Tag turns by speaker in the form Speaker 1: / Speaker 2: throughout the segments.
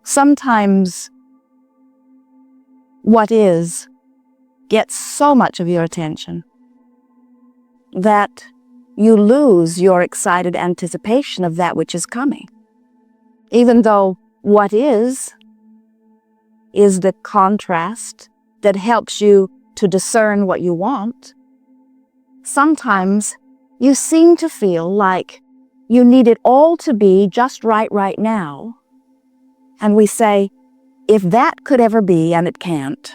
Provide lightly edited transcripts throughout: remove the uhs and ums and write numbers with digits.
Speaker 1: Sometimes what is gets so much of your attention that you lose your excited anticipation of that which is coming. Even though what is the contrast that helps you to discern what you want, sometimes you seem to feel like you need it all to be just right now. And we say, if that could ever be and it can't,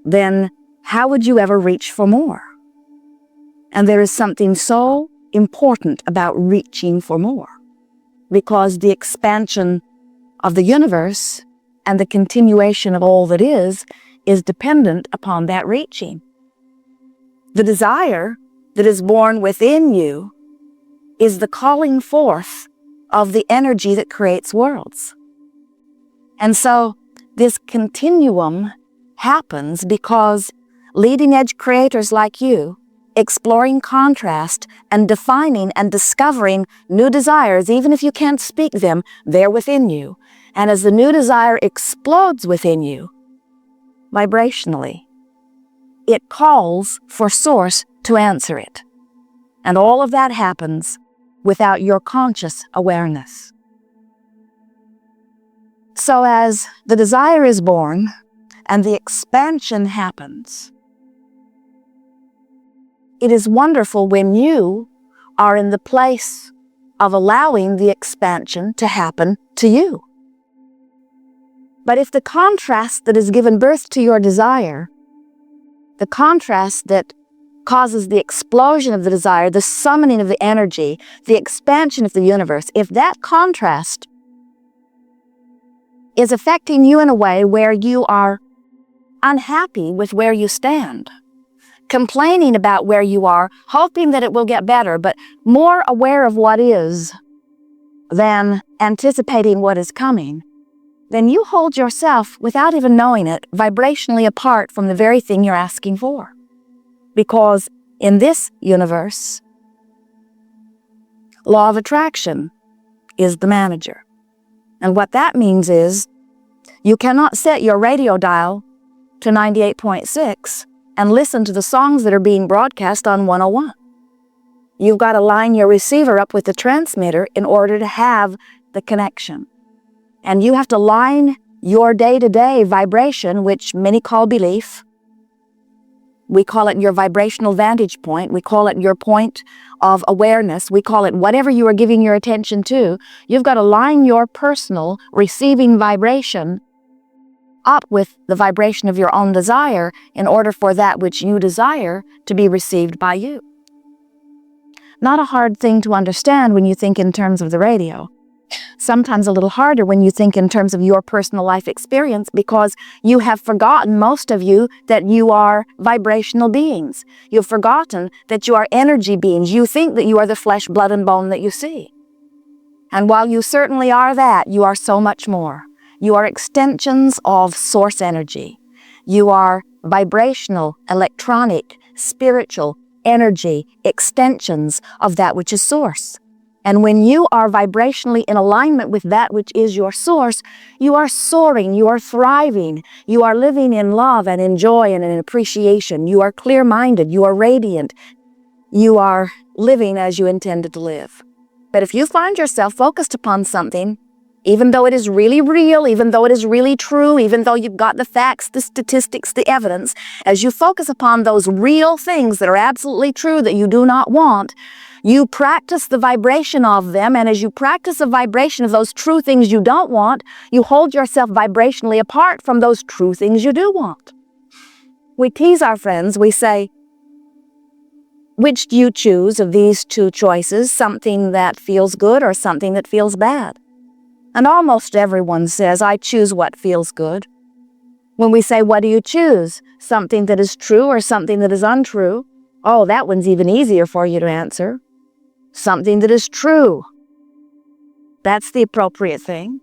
Speaker 1: then how would you ever reach for more? And there is something so important about reaching for more, because the expansion of the universe and the continuation of all that is dependent upon that reaching. The desire that is born within you is the calling forth of the energy that creates worlds. And so this continuum happens because leading edge creators like you, exploring contrast and defining and discovering new desires, even if you can't speak them, they're within you. And as the new desire explodes within you, vibrationally, it calls for Source to answer it. And all of that happens without your conscious awareness. So as the desire is born and the expansion happens, it is wonderful when you are in the place of allowing the expansion to happen to you. But if the contrast that has given birth to your desire, the contrast that causes the explosion of the desire, the summoning of the energy, the expansion of the universe, if that contrast is affecting you in a way where you are unhappy with where you stand, complaining about where you are, hoping that it will get better, but more aware of what is than anticipating what is coming, then you hold yourself, without even knowing it, vibrationally apart from the very thing you're asking for. Because in this universe, law of attraction is the manager. And what that means is you cannot set your radio dial to 98.6 and listen to the songs that are being broadcast on 101. You've got to line your receiver up with the transmitter in order to have the connection. And you have to line your day-to-day vibration, which many call belief. We call it your vibrational vantage point. We call it your point of awareness. We call it whatever you are giving your attention to. You've got to line your personal receiving vibration up with the vibration of your own desire in order for that which you desire to be received by you. Not a hard thing to understand when you think in terms of the radio. Sometimes a little harder when you think in terms of your personal life experience, because you have forgotten, most of you, that you are vibrational beings. You've forgotten that you are energy beings. You think that you are the flesh, blood, and bone that you see. And while you certainly are that, you are so much more. You are extensions of source energy. You are vibrational, electronic, spiritual energy extensions of that which is source. And when you are vibrationally in alignment with that which is your source, you are soaring, you are thriving, you are living in love and in joy and in appreciation. You are clear-minded, you are radiant, you are living as you intended to live. But if you find yourself focused upon something, even though it is really real, even though it is really true, even though you've got the facts, the statistics, the evidence, as you focus upon those real things that are absolutely true that you do not want, you practice the vibration of them, and as you practice the vibration of those true things you don't want, you hold yourself vibrationally apart from those true things you do want. We tease our friends, we say, which do you choose of these two choices, something that feels good or something that feels bad? And almost everyone says, I choose what feels good. When we say, what do you choose? Something that is true or something that is untrue? Oh, that one's even easier for you to answer. Something that is true. That's the appropriate thing.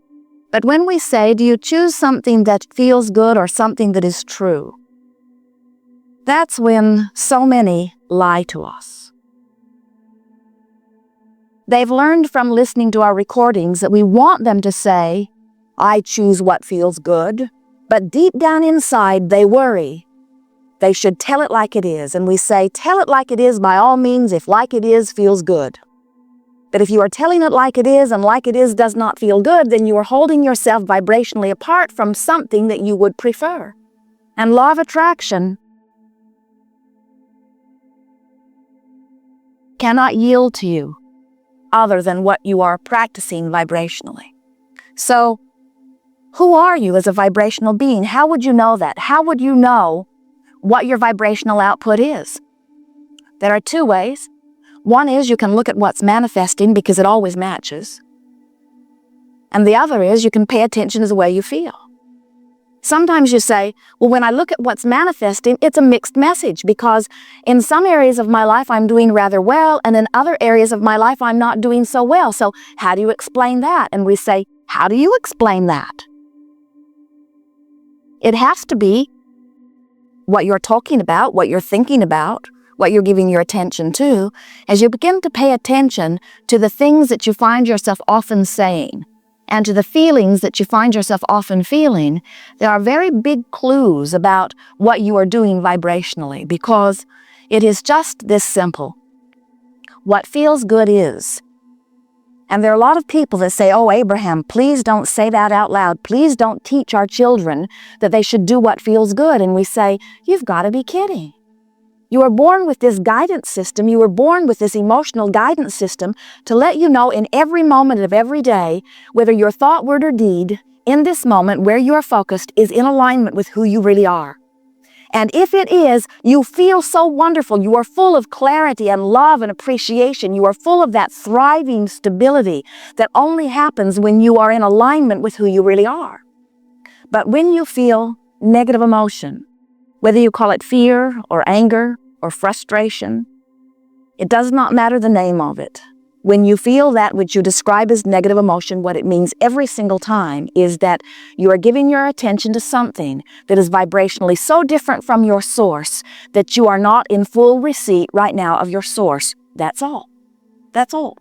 Speaker 1: But when we say, do you choose something that feels good or something that is true? That's when so many lie to us. They've learned from listening to our recordings that we want them to say, I choose what feels good. But deep down inside, they worry. They should tell it like it is. And we say, tell it like it is by all means if like it is feels good. But if you are telling it like it is and like it is does not feel good, then you are holding yourself vibrationally apart from something that you would prefer. And law of attraction cannot yield to you other than what you are practicing vibrationally. So, who are you as a vibrational being? How would you know that? How would you know what your vibrational output is? There are two ways. One is you can look at what's manifesting because it always matches. And the other is you can pay attention to the way you feel. Sometimes you say, well, when I look at what's manifesting, it's a mixed message because in some areas of my life I'm doing rather well, and in other areas of my life I'm not doing so well. So how do you explain that? And we say, how do you explain that? It has to be what you're talking about, what you're thinking about, what you're giving your attention to. As you begin to pay attention to the things that you find yourself often saying, and to the feelings that you find yourself often feeling, there are very big clues about what you are doing vibrationally, because it is just this simple. What feels good is. And there are a lot of people that say, oh, Abraham, please don't say that out loud. Please don't teach our children that they should do what feels good. And we say, you've got to be kidding. You were born with this guidance system. You were born with this emotional guidance system to let you know in every moment of every day, whether your thought, word, or deed, in this moment where you are focused is in alignment with who you really are. And if it is, you feel so wonderful. You are full of clarity and love and appreciation. You are full of that thriving stability that only happens when you are in alignment with who you really are. But when you feel negative emotion, whether you call it fear or anger or frustration, it does not matter the name of it. When you feel that which you describe as negative emotion, what it means every single time is that you are giving your attention to something that is vibrationally so different from your source that you are not in full receipt right now of your source. That's all. That's all.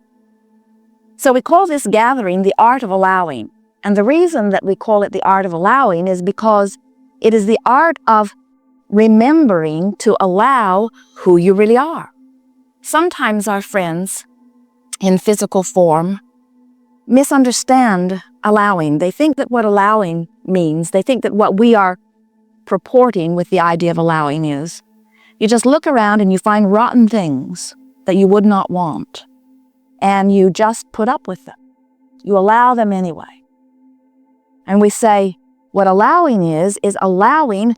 Speaker 1: So we call this gathering the art of allowing. And the reason that we call it the art of allowing is because it is the art of remembering to allow who you really are. Sometimes our friends in physical form misunderstand allowing. They think that what allowing means, they think that what we are purporting with the idea of allowing is, you just look around and you find rotten things that you would not want, and you just put up with them. You allow them anyway. And we say, what allowing is allowing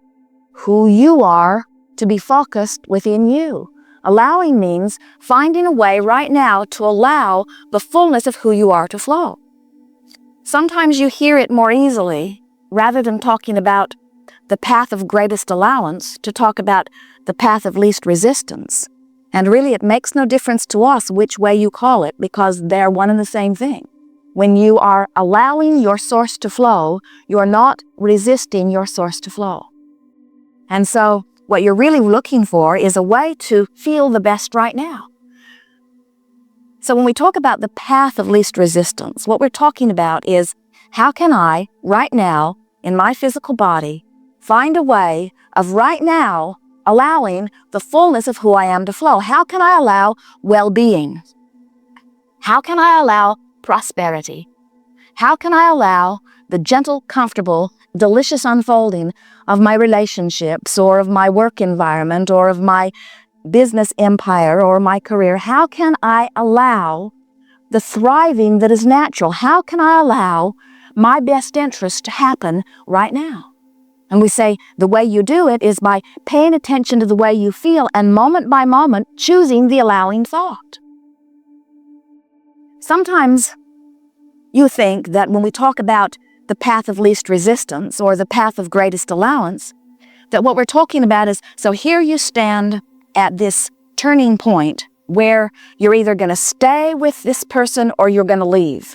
Speaker 1: who you are to be focused within you. Allowing means finding a way right now to allow the fullness of who you are to flow. Sometimes you hear it more easily, rather than talking about the path of greatest allowance, to talk about the path of least resistance. And really it makes no difference to us which way you call it, because they're one and the same thing. When you are allowing your source to flow, you are not resisting your source to flow. And so what you're really looking for is a way to feel the best right now. So when we talk about the path of least resistance, what we're talking about is, how can I, right now, in my physical body, find a way of right now allowing the fullness of who I am to flow? How can I allow well-being? How can I allow prosperity? How can I allow the gentle, comfortable, delicious unfolding of my relationships, or of my work environment, or of my business empire, or my career? How can I allow the thriving that is natural? How can I allow my best interest to happen right now? And we say the way you do it is by paying attention to the way you feel and moment by moment choosing the allowing thought. Sometimes you think that when we talk about the path of least resistance or the path of greatest allowance, that what we're talking about is, so here you stand at this turning point where you're either going to stay with this person or you're going to leave.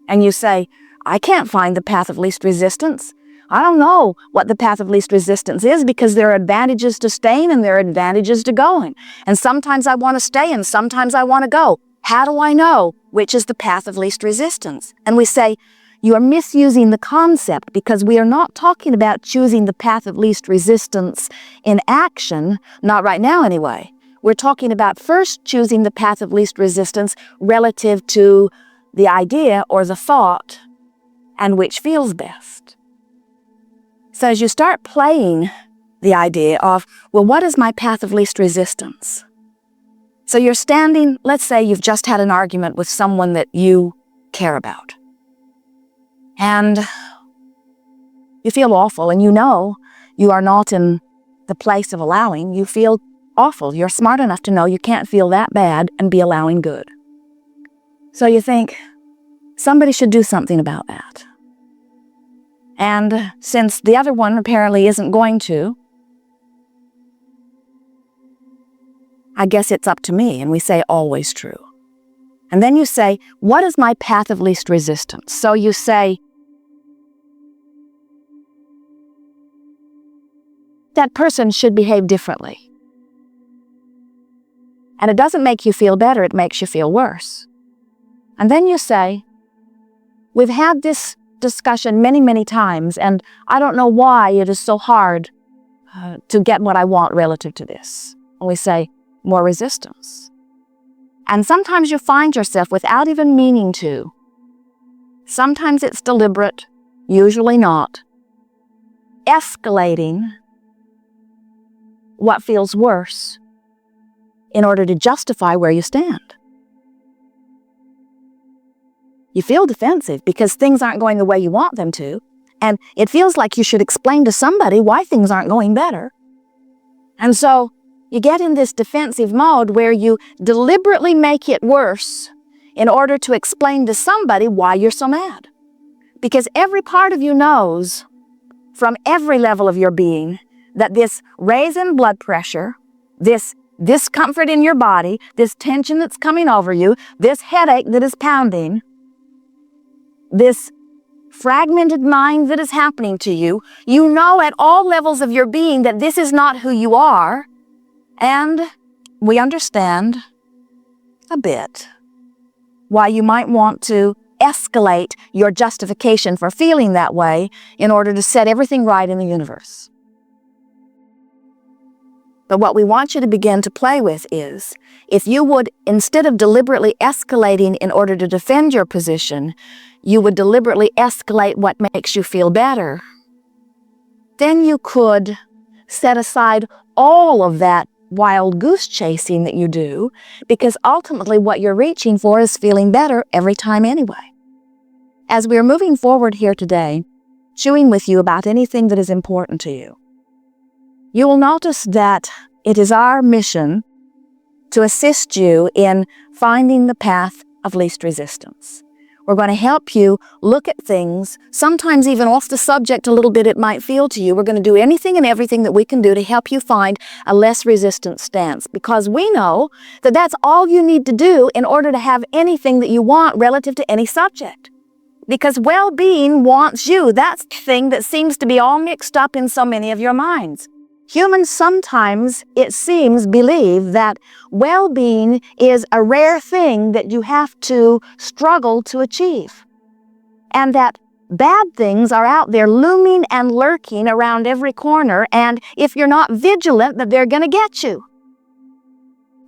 Speaker 1: And you say, I can't find the path of least resistance. I don't know what the path of least resistance is, because there are advantages to staying and there are advantages to going. And sometimes I want to stay and sometimes I want to go. How do I know which is the path of least resistance? And we say, You are misusing the concept, because we are not talking about choosing the path of least resistance in action, not right now anyway. We're talking about first choosing the path of least resistance relative to the idea or the thought and which feels best. So as you start playing the idea of, well, what is my path of least resistance? So you're standing, let's say you've just had an argument with someone that you care about. And you feel awful, and you know you are not in the place of allowing. You feel awful. You're smart enough to know you can't feel that bad and be allowing good. So you think, somebody should do something about that. And since the other one apparently isn't going to, I guess it's up to me, and we say always true. And then you say, what is my path of least resistance? So you say, that person should behave differently. And it doesn't make you feel better, it makes you feel worse. And then you say, we've had this discussion many, many times, and I don't know why it is so hard to get what I want relative to this. And we say, more resistance. And sometimes you find yourself, without even meaning to, sometimes it's deliberate, usually not, escalating what feels worse in order to justify where you stand. You feel defensive because things aren't going the way you want them to, and it feels like you should explain to somebody why things aren't going better. And so you get in this defensive mode where you deliberately make it worse in order to explain to somebody why you're so mad. Because every part of you knows, from every level of your being, that this raise in blood pressure, this discomfort in your body, this tension that's coming over you, this headache that is pounding, this fragmented mind that is happening to you, you know at all levels of your being that this is not who you are, and we understand a bit why you might want to escalate your justification for feeling that way in order to set everything right in the universe. But what we want you to begin to play with is, if you would, instead of deliberately escalating in order to defend your position, you would deliberately escalate what makes you feel better, then you could set aside all of that wild goose chasing that you do, because ultimately what you're reaching for is feeling better every time anyway. As we are moving forward here today, chewing with you about anything that is important to you, you will notice that it is our mission to assist you in finding the path of least resistance. We're going to help you look at things, sometimes even off the subject a little bit it might feel to you. We're going to do anything and everything that we can do to help you find a less resistant stance, because we know that that's all you need to do in order to have anything that you want relative to any subject. Because well-being wants you. That's the thing that seems to be all mixed up in so many of your minds. Humans sometimes, it seems, believe that well-being is a rare thing that you have to struggle to achieve, and that bad things are out there looming and lurking around every corner, and if you're not vigilant, that they're going to get you.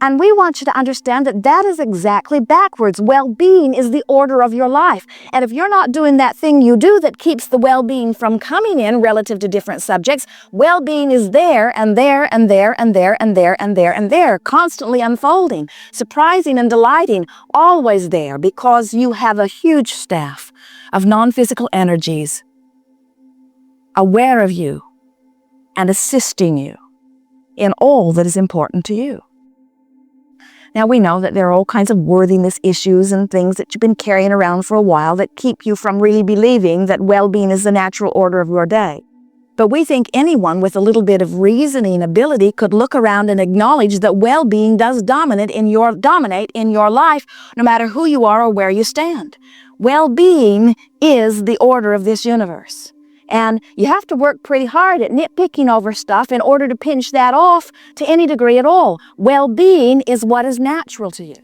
Speaker 1: And we want you to understand that that is exactly backwards. Well-being is the order of your life. And if you're not doing that thing you do that keeps the well-being from coming in relative to different subjects, well-being is there and there and there and there and there and there and there, constantly unfolding, surprising and delighting, always there, because you have a huge staff of non-physical energies aware of you and assisting you in all that is important to you. Now, we know that there are all kinds of worthiness issues and things that you've been carrying around for a while that keep you from really believing that well-being is the natural order of your day. But we think anyone with a little bit of reasoning ability could look around and acknowledge that well-being does dominate in your life, no matter who you are or where you stand. Well-being is the order of this universe. And you have to work pretty hard at nitpicking over stuff in order to pinch that off to any degree at all. Well-being is what is natural to you.